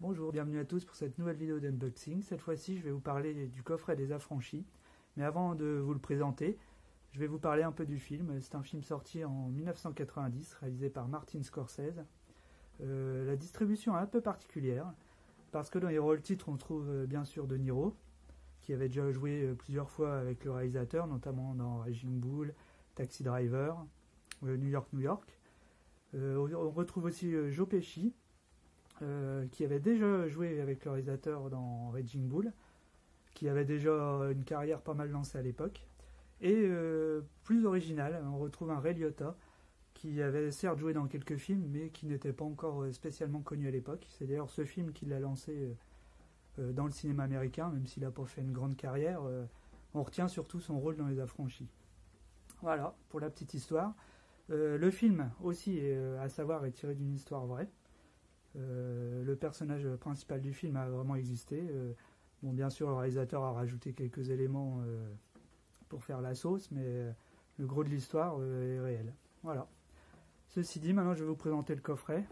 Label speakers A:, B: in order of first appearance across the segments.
A: Bonjour, bienvenue à tous pour cette nouvelle vidéo d'unboxing. Cette fois-ci, je vais vous parler du coffret des Affranchis. Mais avant de vous le présenter, je vais vous parler un peu du film. C'est un film sorti en 1990, réalisé par Martin Scorsese. La distribution est un peu particulière, parce que dans les rôles titres, on trouve bien sûr De Niro, qui avait déjà joué plusieurs fois avec le réalisateur, notamment dans Raging Bull, Taxi Driver, New York, New York. On retrouve aussi Joe Pesci, qui avait déjà joué avec le réalisateur dans Raging Bull, qui avait déjà une carrière pas mal lancée à l'époque. Et plus original, on retrouve un Ray Liotta, qui avait certes joué dans quelques films, mais qui n'était pas encore spécialement connu à l'époque. C'est d'ailleurs ce film qui l'a lancé dans le cinéma américain, même s'il n'a pas fait une grande carrière. On retient surtout son rôle dans Les Affranchis. Voilà, pour la petite histoire. Le film aussi, à savoir, est tiré d'une histoire vraie. Le personnage principal du film a vraiment existé. Bon, bien sûr, le réalisateur a rajouté quelques éléments pour faire la sauce, mais le gros de l'histoire est réel. Voilà. Ceci dit, maintenant je vais vous présenter le coffret.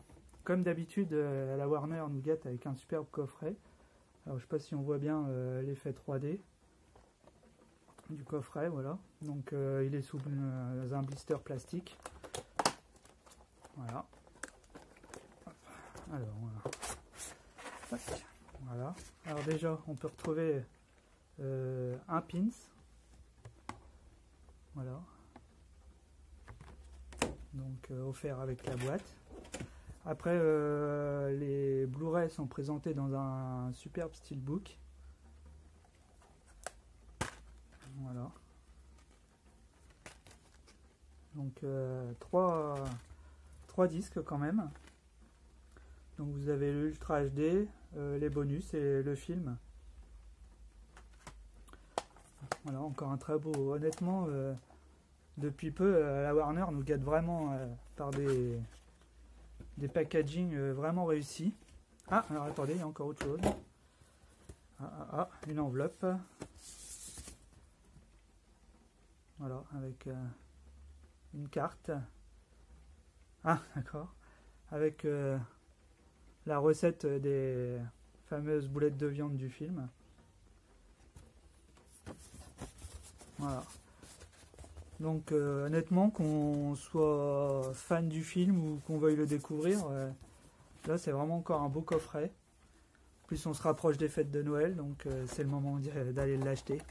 A: Comme d'habitude, la Warner nous gâte avec un superbe coffret. Alors, je ne sais pas si on voit bien l'effet 3D du coffret, voilà. Donc, il est sous un blister plastique. Voilà. Alors, voilà. Voilà. Alors déjà, on peut retrouver un pins. Voilà. Donc, offert avec la boîte. Après, les Blu-ray sont présentés dans un superbe steelbook. Voilà. Donc, trois disques quand même. Donc vous avez l'Ultra HD, les bonus et le film. Voilà, encore un très beau. Honnêtement, depuis peu, la Warner nous gâte vraiment par des packaging vraiment réussis. Ah, alors attendez, il y a encore autre chose. Une enveloppe. Voilà, avec une carte. Ah, d'accord. Avec la recette des fameuses boulettes de viande du film. Voilà. Donc honnêtement, qu'on soit fan du film ou qu'on veuille le découvrir, là c'est vraiment encore un beau coffret. En plus on se rapproche des fêtes de Noël, donc c'est le moment d'aller l'acheter.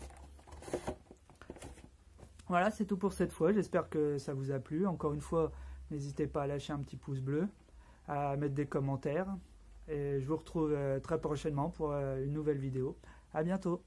A: Voilà, c'est tout pour cette fois. J'espère que ça vous a plu. Encore une fois, n'hésitez pas à lâcher un petit pouce bleu, à mettre des commentaires. Et je vous retrouve très prochainement pour une nouvelle vidéo. À bientôt.